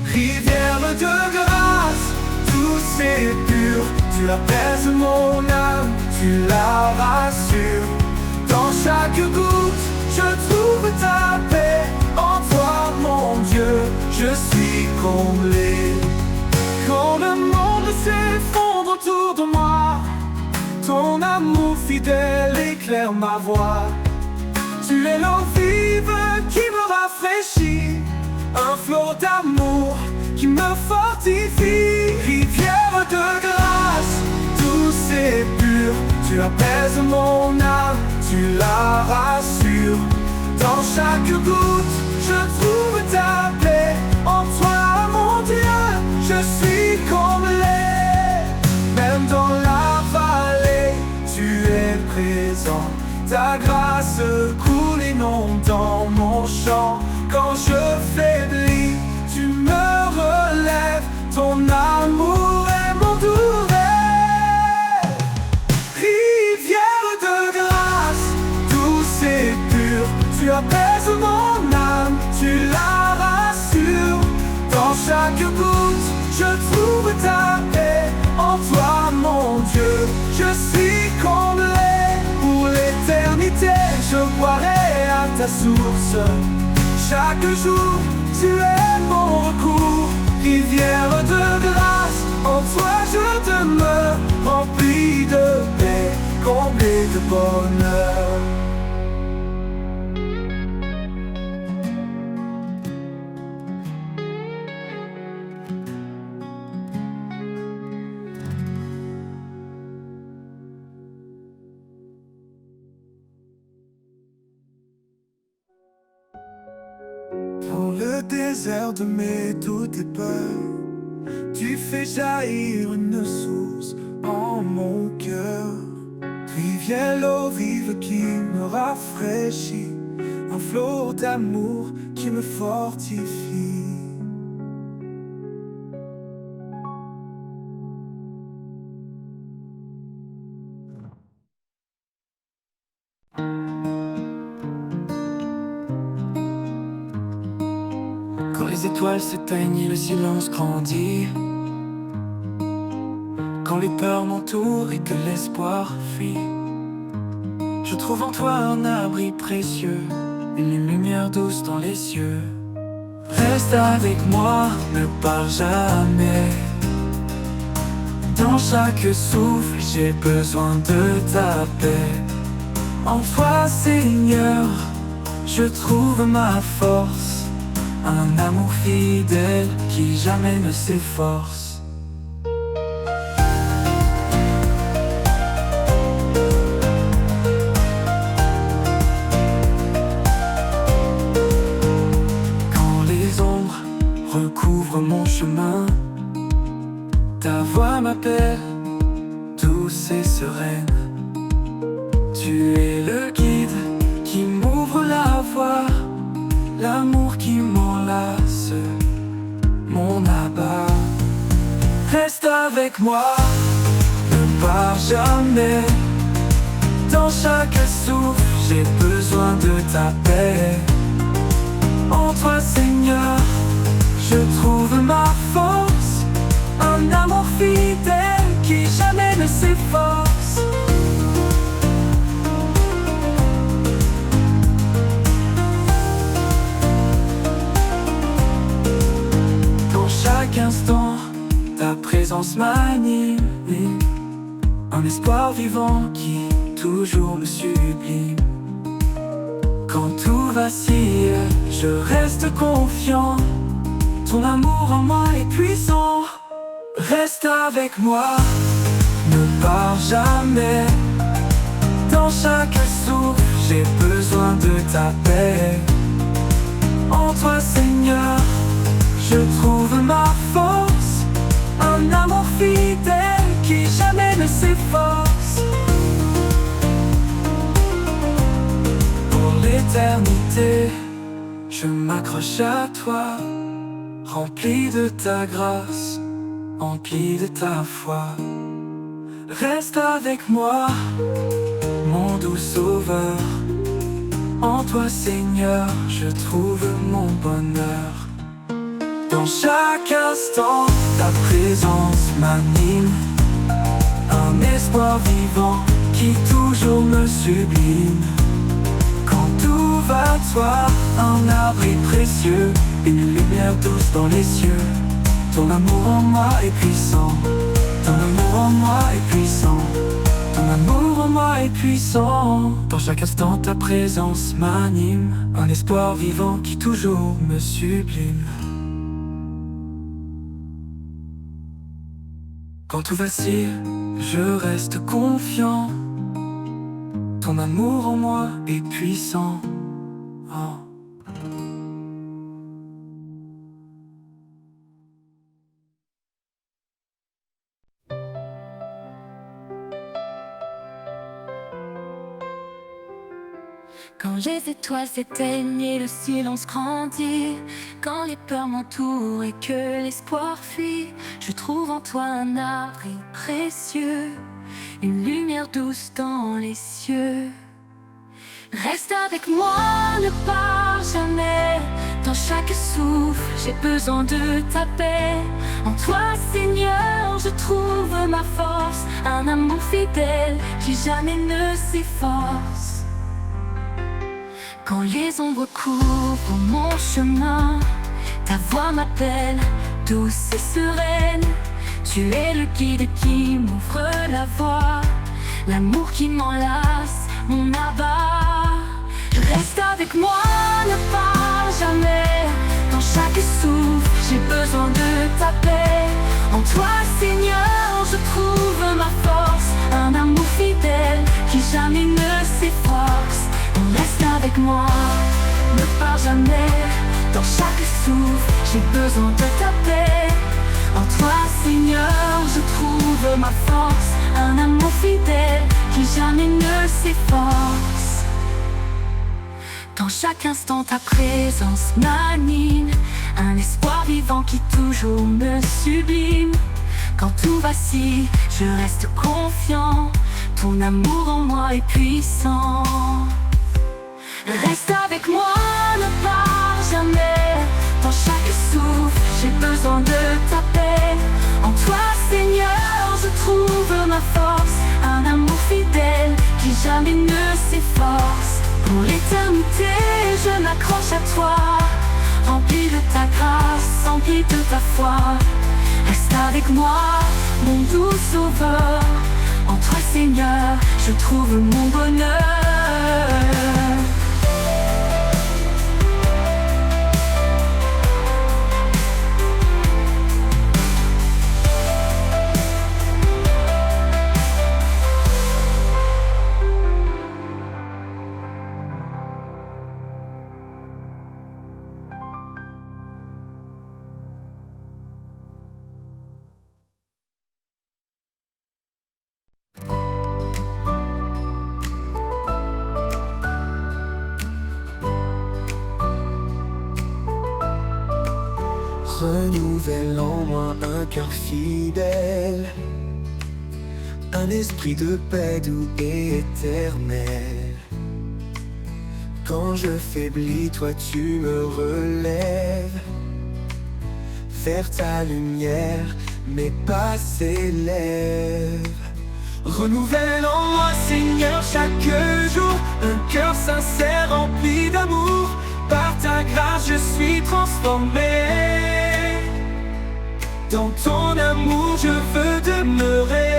Rivière de grâce, douce et pure, tu apaises mon âme, tu la rassures. Dans chaque goutte, je trouve ta paix. En toi, mon Dieu, je suis comblé. Quand le monde s'effondre autour de moi, ton amour fidèle éclaire ma voie. Tu es l'eau vive qui me rafraîchit, un flot d'amour qui me fortifie. Rivière de grâce, douce et pure, tu apaises mon âme, tu la rassures. Dans chaque goutte, je trouve ta paix. En toi, mon Dieu, je suis comblé. Même dans la vallée, tu es présent. Ta grâce coule inondant mon champ. Quand je faiblis, tu me relèves. Ton amour est mon doux rêve. Rivière de grâce, douce et pure, tu apaises mon âme, tu la rassures. Dans chaque goutte, je trouve ta paix. En toi, mon Dieu, je suis comblé. Pour l'éternité, je boirai à ta source. Chaque jour, tu es mon recours. Rivière de grâce, en toi je demeure, rempli de paix, comblé de bonheur. Dans le désert de mes doutes et peurs, tu fais jaillir une source en mon cœur. Rivière l'eau vive qui me rafraîchit, un flot d'amour qui me fortifie. Quand les étoiles s'éteignent, le silence grandit. Quand les peurs m'entourent et que l'espoir fuit, je trouve en toi un abri précieux, une lumière douce dans les cieux. Reste avec moi, ne pars jamais. Dans chaque souffle, j'ai besoin de ta paix. En toi, Seigneur, je trouve ma force, un amour fidèle qui jamais ne s'efforce. Quand les ombres recouvrent mon chemin, ta voix m'appelle, douce et sereine. Tu es le guide qui m'ouvre la voie, l'amour qui m'enlace, mon abat. Reste avec moi, ne pars jamais. Dans chaque souffle, j'ai besoin de ta paix. En toi, Seigneur, je trouve ma force, un amour fidèle qui jamais ne s'efforce. Chaque instant, ta présence m'anime, un espoir vivant qui toujours me sublime. Quand tout vacille, je reste confiant. Ton amour en moi est puissant. Reste avec moi, ne pars jamais. Dans chaque souffle, j'ai besoin de ta paix. En toi, Seigneur, je trouve ma force. Un amour fidèle qui jamais ne s'efface. Pour l'éternité, je m'accroche à toi, rempli de ta grâce, empli de ta foi. Reste avec moi, mon doux sauveur. En toi, Seigneur, je trouve mon bonheur. Dans chaque instant, ta présence m'anime. Un espoir vivant qui toujours me sublime. Quand tout va de soi, un abri précieux, une lumière douce dans les cieux. Ton amour en moi est puissant. Ton amour en moi est puissant. Ton amour en moi est puissant. Dans chaque instant ta présence m'anime. Un espoir vivant qui toujours me sublime. Quand tout vacille, je reste confiant. Ton amour en moi est puissant. Oh. Quand les étoiles s'éteignent et le silence grandit, quand les peurs m'entourent et que l'espoir fuit, je trouve en toi un abri précieux, une lumière douce dans les cieux. Reste avec moi, ne pars jamais. Dans chaque souffle, j'ai besoin de ta paix. En toi, Seigneur, je trouve ma force, un amour fidèle qui jamais ne s'efface. Quand les ombres couvrent mon chemin, ta voix m'appelle, douce et sereine. Tu es le guide qui m'ouvre la voie, l'amour qui m'enlace, mon abat. Reste avec moi, ne pars jamais. Dans chaque souffle, j'ai besoin de ta paix. En toi, Seigneur, je trouve ma force, un amour fidèle qui jamais ne s'efface. Reste avec moi, ne pars jamais. Dans chaque souffle, j'ai besoin de ta paix. En toi, Seigneur, je trouve ma force, un amour fidèle qui jamais ne s'efface. Dans chaque instant, ta présence m'anime, un espoir vivant qui toujours me sublime. Quand tout vacille, je reste confiant, ton amour en moi est puissant. Reste avec moi, ne pars jamais. Dans chaque souffle, j'ai besoin de ta paix. En toi, Seigneur, je trouve ma force, un amour fidèle qui jamais ne s'efface. Pour l'éternité, je m'accroche à toi, rempli de ta grâce, empli de ta foi. Reste avec moi, mon doux sauveur. En toi, Seigneur, je trouve mon bonheur. Renouvelle en moi un cœur fidèle, un esprit de paix doux et éternel. Quand je faiblis, toi tu me relèves. Vers ta lumière, mes pas s'élèvent. Renouvelle en moi, Seigneur, chaque jour un cœur sincère rempli d'amour. Par ta grâce, je suis transformé. Dans ton amour, je veux demeurer.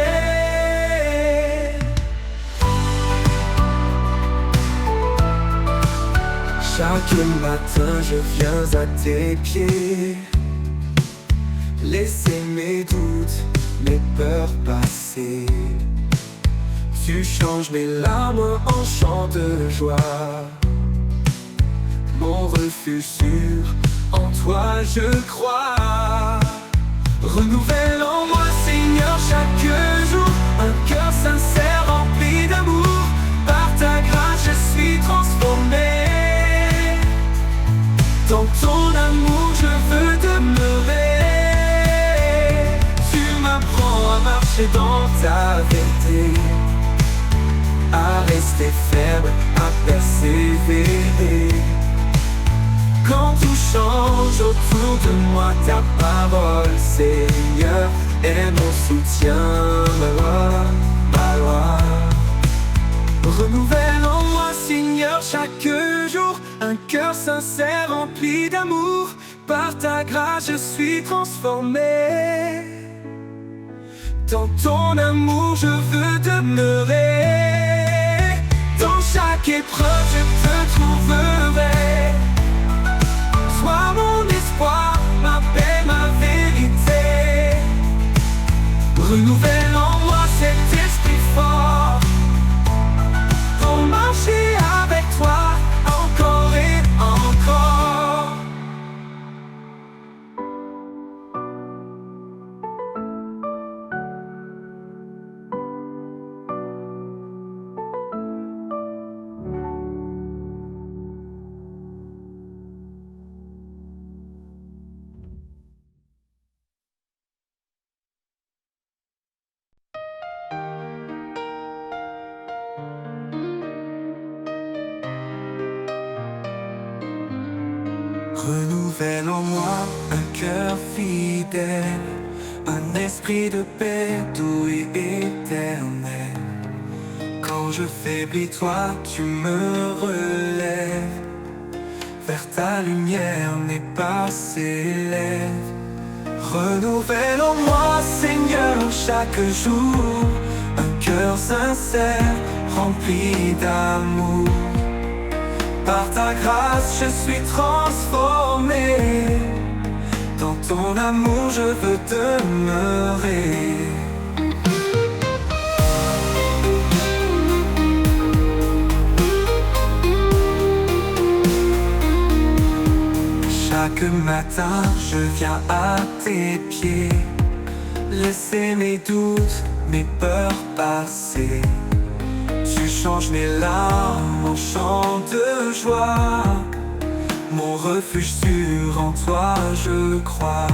Chaque matin je viens à tes pieds, laisser mes doutes, mes peurs passer. Tu changes mes larmes en chants de joie. Mon refuge sûr, en toi je crois. Renouvelle en moi, Seigneur, chaque jour un cœur sincère rempli d'amour. Par ta grâce je suis transformé. Dans ton amour je veux demeurer. Tu m'apprends à marcher dans ta vérité, à rester ferme, à persévérer. Quand tout change autour de moi, ta parole, Seigneur, est mon soutien, ma loi. Renouvelle en moi, Seigneur, chaque jour un cœur sincère rempli d'amour. Par ta grâce je suis transformé. Dans ton amour je veux demeurer. Dans chaque épreuve je te trouverai. Sois mon espoir, ma paix, ma vérité. Renouvelle en moi cet esprit fort pour marcher avec toi encore et encore. Renouvelle en moi un cœur fidèle, un esprit de paix doux et éternel. Quand je faiblis, toi tu me relèves. Vers ta lumière mes pas s'élèvent. Renouvelle en moi, Seigneur, chaque jour un cœur sincère rempli d'amour. Par ta grâce je suis transformé. Dans ton amour je veux demeurer. Chaque matin je viens à tes pieds, laisser mes doutes, mes peurs passer. Tu changes mes larmes en chants de joie. Mon refuge sûr, en toi je crois.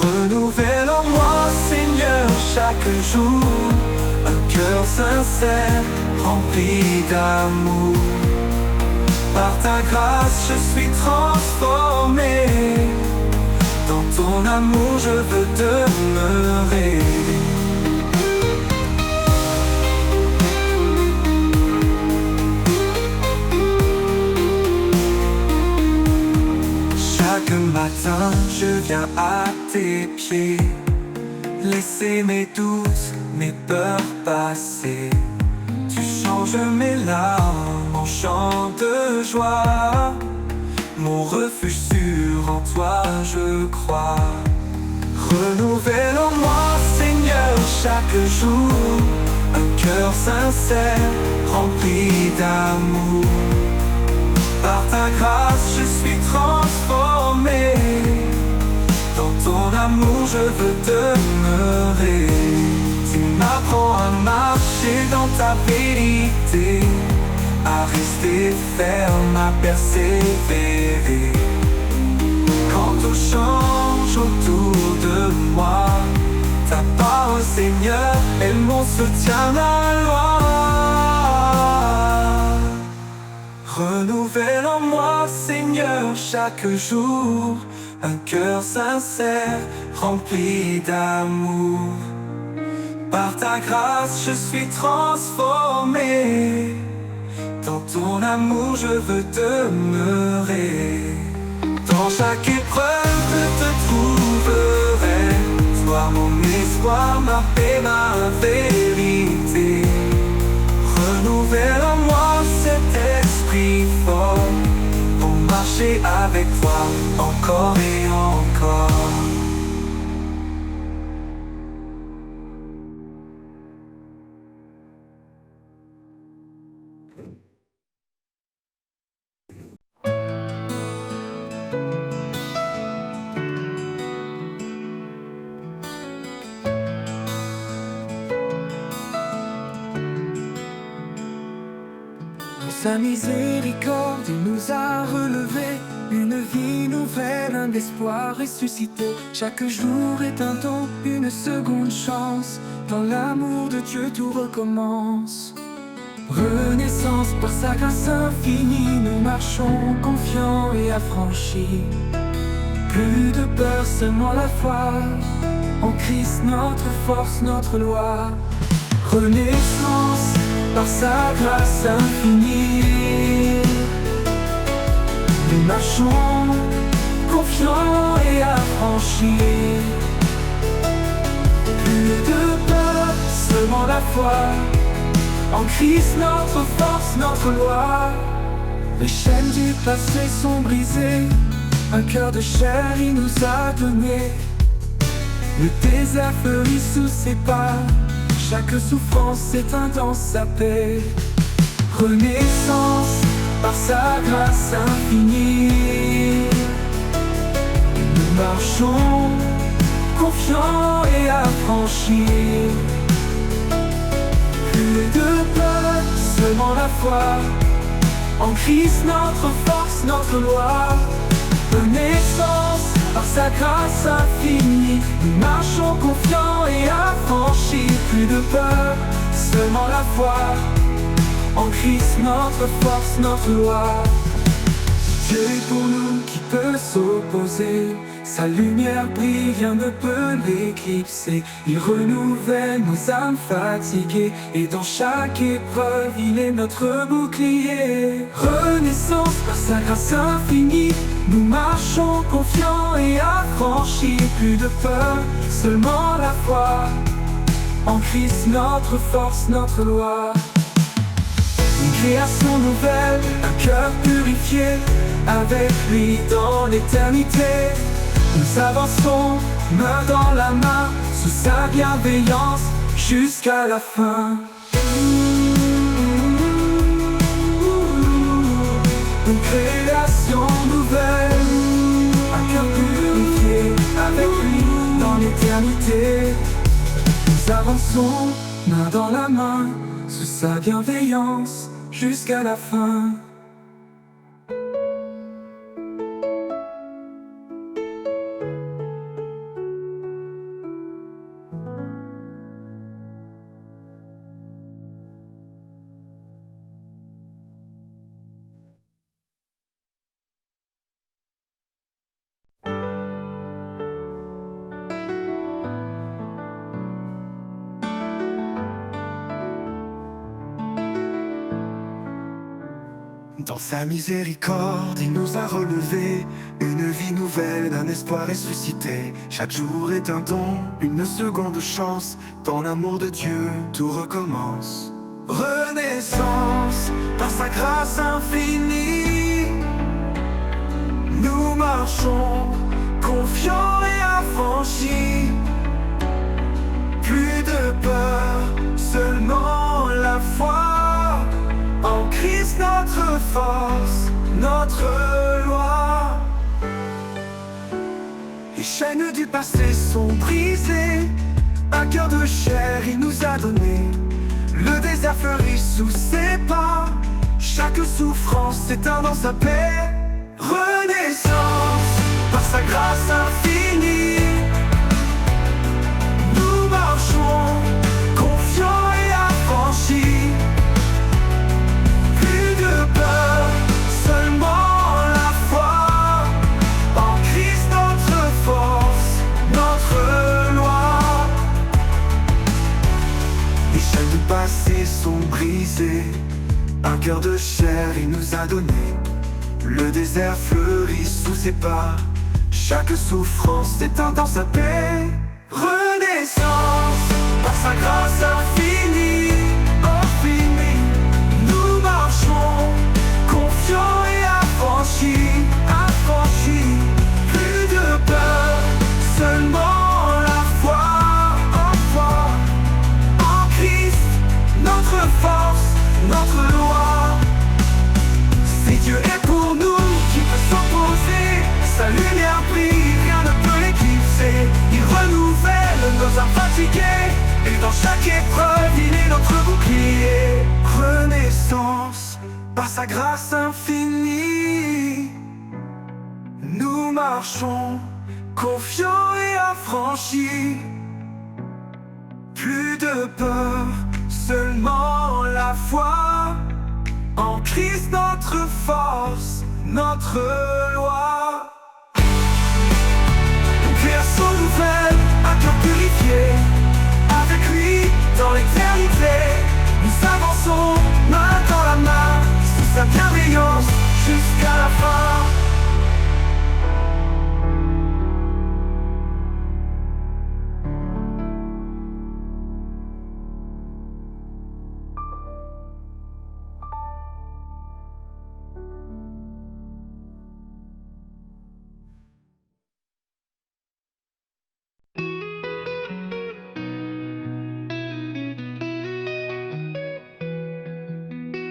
Renouvelle en moi, Seigneur, chaque jour un cœur sincère rempli d'amour. Par ta grâce je suis transformé. Dans ton amour je veux demeurer. Chaque matin je viens à tes pieds, laisser mes doutes, mes peurs passer. Tu changes mes larmes en chants de joie. Mon refuge sûr, en toi je crois. Renouvelle en moi, Seigneur, chaque jour un cœur sincère rempli d'amour. Par ta grâce je suis transformé. Dans ton amour je veux demeurer. Tu m'apprends à marcher dans ta vérité, à rester ferme, à persévérer. Quand tout change autour de moi, ta parole, Seigneur, est mon soutien, ma loi. Renouvelle en moi, Seigneur, chaque jour un cœur sincère rempli d'amour. Par ta grâce je suis transformé. Dans ton amour je veux demeurer. Dans chaque épreuve je te trouverai. Sois mon espoir, ma paix, ma vérité. Renouvelle en moi cet esprit fort marcher avec toi encore et encore. Sa miséricorde, il nous a relevés. Une vie nouvelle, un espoir ressuscité. Chaque jour est un don, une seconde chance. Dans l'amour de Dieu, tout recommence. Renaissance par sa grâce infinie, nous marchons confiants et affranchis. Plus de peur, seulement la foi. En Christ, notre force, notre loi. Renaissance par sa grâce infinie, nous marchons confiants et affranchis. Plus de peur, seulement la foi. En Christ, notre force, notre loi. Les chaînes du passé sont brisées. Un cœur de chair, il nous a donné. Le désert fleurit sous ses pas. Chaque souffrance s'éteint dans sa paix. Renaissance par sa grâce infinie, nous marchons confiants et affranchis. Plus de peur, seulement la foi. En Christ, notre force, notre loi. Renaissance par sa grâce infinie, nous marchons confiants et affranchis. Plus de peur, seulement la foi. En Christ, notre force, notre loi. Dieu est pour nous, qui peut s'opposer? Sa lumière brille, rien ne peut l'éclipser. Il renouvelle nos âmes fatiguées, et dans chaque épreuve, il est notre bouclier. Renaissance par sa grâce infinie, nous marchons confiants et affranchis. Plus de peur, seulement la foi. En Christ, notre force, notre loi. Une création nouvelle, un cœur purifié, avec lui dans l'éternité. Nous avançons, main dans la main, sous sa bienveillance, jusqu'à la fin. Une création nouvelle, un cœur purifié, avec lui dans l'éternité. Nous avançons, main dans la main, sous sa bienveillance, jusqu'à la fin. Dans sa miséricorde, il nous a relevés. Une vie nouvelle, un espoir ressuscité. Chaque jour est un don, une seconde chance. Dans l'amour de Dieu, tout recommence. Renaissance, par sa grâce infinie, nous marchons, confiants et affranchis. Plus de peur, seulement la foi. En Christ, notre force, notre loi. Les chaînes du passé sont brisées. Un cœur de chair, il nous a donné. Le désert fleurit sous ses pas. Chaque souffrance s'éteint dans sa paix. Renaissance, par sa grâce infinie, nous marchons, confiants et affranchis. Plus de peur, seulement la foi. En Christ, notre force, notre loi. Les chaînes du passé sont brisées. Un cœur de chair, il nous a donné. Le désert fleurit sous ses pas. Chaque souffrance s'éteint dans sa paix. Renaissance, par sa grâce infinie, infinie, nous marchons, confiants et affranchis. fatigués, et dans chaque épreuve, il est notre bouclier. Renaissance, par sa grâce infinie, nous marchons confiants et affranchis. Plus de peur, seulement la foi, en Christ notre force, notre loi. Création nouvelle, à cœur purifié, avec lui dans l'éternité. Nous avançons main dans la main, sous sa bienveillance jusqu'à la fin.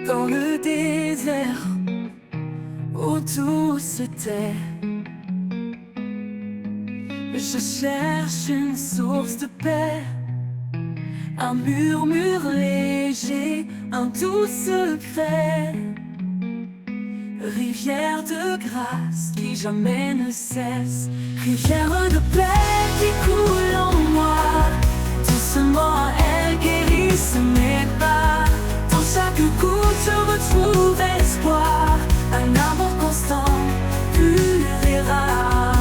Dans le désert où tout se tait, je cherche une source de paix, un murmure léger, un doux secret, rivière de grâce qui jamais ne cesse, rivière de paix qui coule en moi. Doucement elle guérisse mes pas. Dans chaque goutte je retrouve espoir, un amour constant, pur et rare.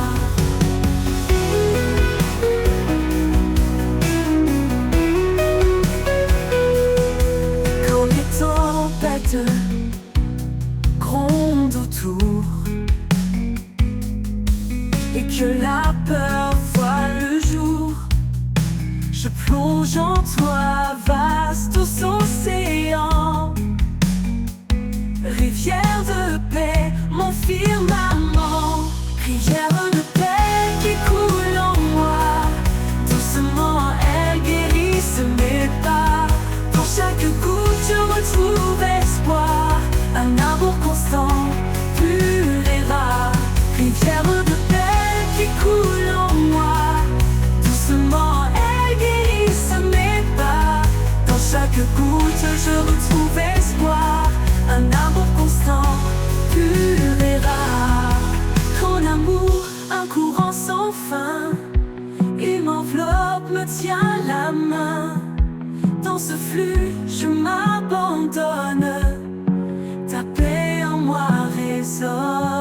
Quand les tempêtes grondent autour et que la peur voit le jour, je plonge en toi, vaste océan, rivière de paix, mon firmament, rivière de paix qui coule en moi. Doucement elle guérisse mes pas. Dans chaque goutte je retrouve espoir, un amour constant, pur et rare, rivière de paix qui coule en moi. Doucement elle guérisse mes pas. Dans chaque goutte je retrouve espoir, un amour constant, pur et rare. Ton amour, un courant sans fin, il m'enveloppe, me tient la main. Dans ce flux je m'abandonne, ta paix en moi résonne.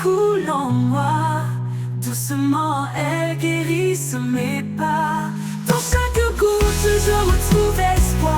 Coule en moi, doucement elle guérisse mes pas. Dans chaque goutte je retrouve espoir,